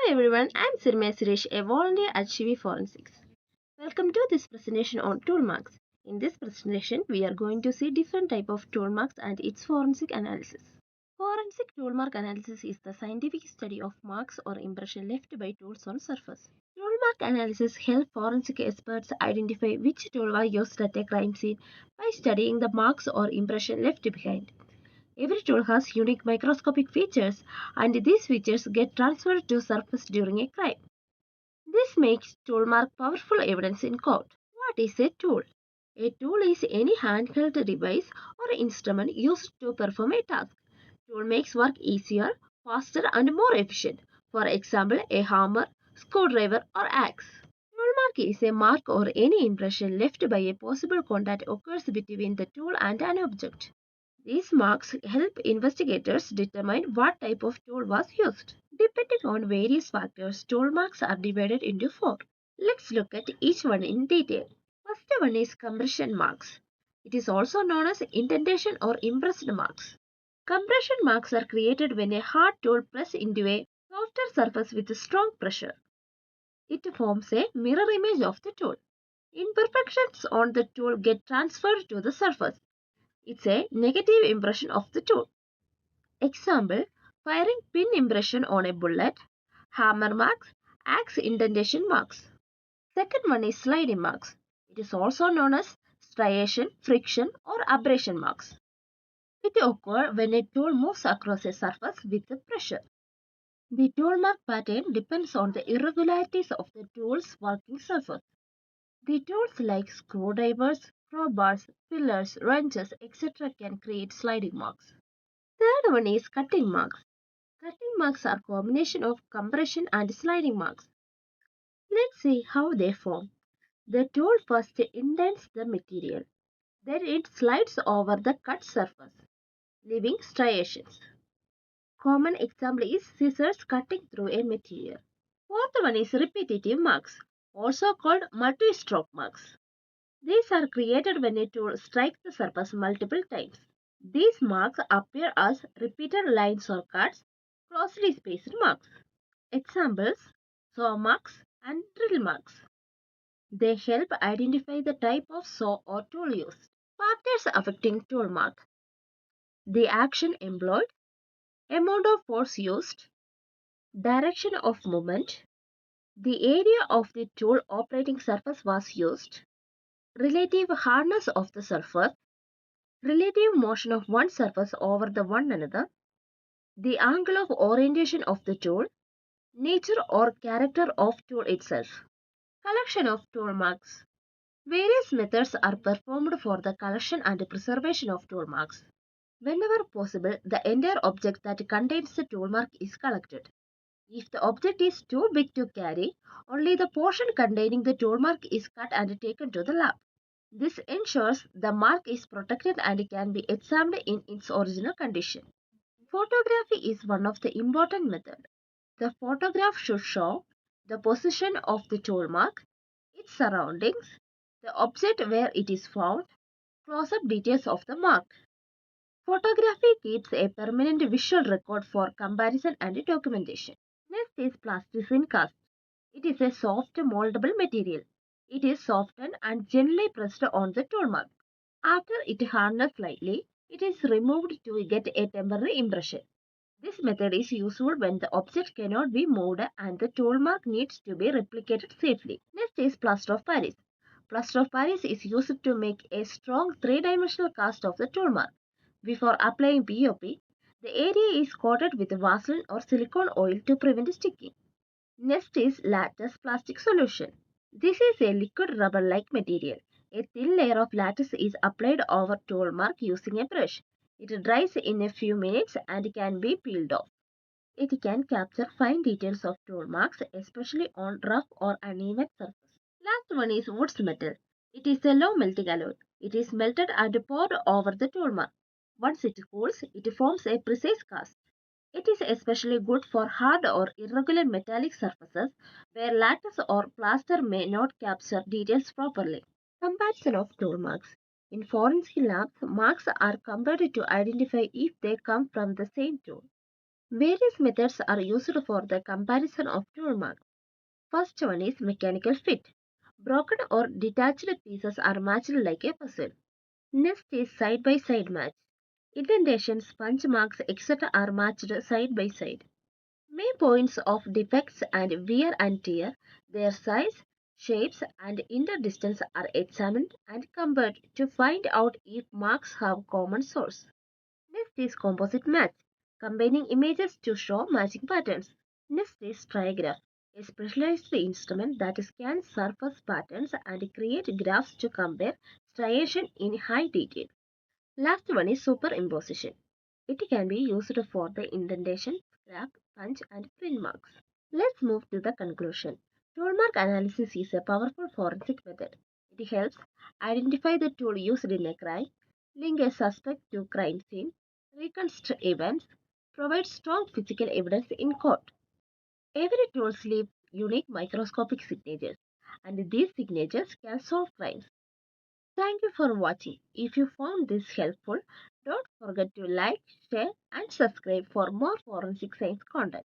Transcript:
Everyone, I'm Suramya Suresh, a volunteer at Shivi Forensics. Welcome to this presentation on tool marks. In this presentation, we are going to see different type of tool marks and its forensic analysis. Forensic tool mark analysis is the scientific study of marks or impression left by tools on surface. Tool mark analysis helps forensic experts identify which tool was used at a crime scene by studying the marks or impression left behind. Every tool has unique microscopic features, and these features get transferred to surface during a crime. This makes tool mark powerful evidence in court. What is a tool? A tool is any handheld device or instrument used to perform a task. Tool makes work easier, faster, and more efficient. For example, a hammer, screwdriver, or axe. Tool mark is a mark or any impression left by a possible contact occurs between the tool and an object. These marks help investigators determine what type of tool was used. Depending on various factors, tool marks are divided into four. Let's look at each one in detail. First one is compression marks. It is also known as indentation or impressed marks. Compression marks are created when a hard tool presses into a softer surface with strong pressure. It forms a mirror image of the tool. Imperfections on the tool get transferred to the surface. It's a negative impression of the tool. Example, firing pin impression on a bullet, hammer marks, axe indentation marks. Second one is sliding marks. It is also known as striation, friction, or abrasion marks. It occurs when a tool moves across a surface with pressure. The tool mark pattern depends on the irregularities of the tool's working surface. The tools like screwdrivers, crowbars, pillars, wrenches, etc. can create sliding marks. Third one is cutting marks. Cutting marks are combination of compression and sliding marks. Let's see how they form. The tool first indents the material. Then it slides over the cut surface, leaving striations. Common example is scissors cutting through a material. Fourth one is repetitive marks, also called multi-stroke marks. These are created when a tool strikes the surface multiple times. These marks appear as repeated lines or cuts, closely spaced marks. Examples, saw marks and drill marks. They help identify the type of saw or tool used. Factors affecting tool mark. The action employed, amount of force used, direction of movement, the area of the tool operating surface was used, relative hardness of the surface, relative motion of one surface over the one another, the angle of orientation of the tool, nature or character of tool itself. Collection of tool marks. Various methods are performed for the collection and preservation of tool marks. Whenever possible, the entire object that contains the tool mark is collected. If the object is too big to carry, only the portion containing the tool mark is cut and taken to the lab. This ensures the mark is protected and can be examined in its original condition. Photography is one of the important methods. The photograph should show the position of the tool mark, its surroundings, the object where it is found, close-up details of the mark. Photography keeps a permanent visual record for comparison and documentation. Next is plasticine cast. It is a soft moldable material. It is softened and gently pressed on the tool mark. After it hardens slightly, it is removed to get a temporary impression. This method is useful when the object cannot be moved and the tool mark needs to be replicated safely. Next is plaster of Paris. Plaster of Paris is used to make a strong three-dimensional cast of the tool mark. Before applying POP, the area is coated with Vaseline or silicone oil to prevent sticking. Next is lattice plastic solution. This is a liquid rubber-like material. A thin layer of lattice is applied over tool mark using a brush. It dries in a few minutes and can be peeled off. It can capture fine details of tool marks, especially on rough or uneven surface. Last one is wood metal. It is a low melting alloy. It is melted and poured over the tool mark. Once it cools, it forms a precise cast. It is especially good for hard or irregular metallic surfaces where lattice or plaster may not capture details properly. Comparison of tool marks. In forensic labs, marks are compared to identify if they come from the same tool. Various methods are used for the comparison of tool marks. First one is mechanical fit. Broken or detached pieces are matched like a puzzle. Next is side by side match. Indentations, punch marks, etc. are matched side by side. Main points of defects and wear and tear, their size, shapes, and inner distance are examined and compared to find out if marks have common source. Next is composite match, combining images to show matching patterns. Next is trigraph, a specialized instrument that scans surface patterns and creates graphs to compare striation in high detail. Last one is superimposition. It can be used for the indentation, scrap, punch, and print marks. Let's move to the conclusion. Toolmark analysis is a powerful forensic method. It helps identify the tool used in a crime, link a suspect to crime scene, reconstruct events, provide strong physical evidence in court. Every tool leaves unique microscopic signatures, and these signatures can solve crimes. Thank you for watching. If you found this helpful, don't forget to like, share, and subscribe for more forensic science content.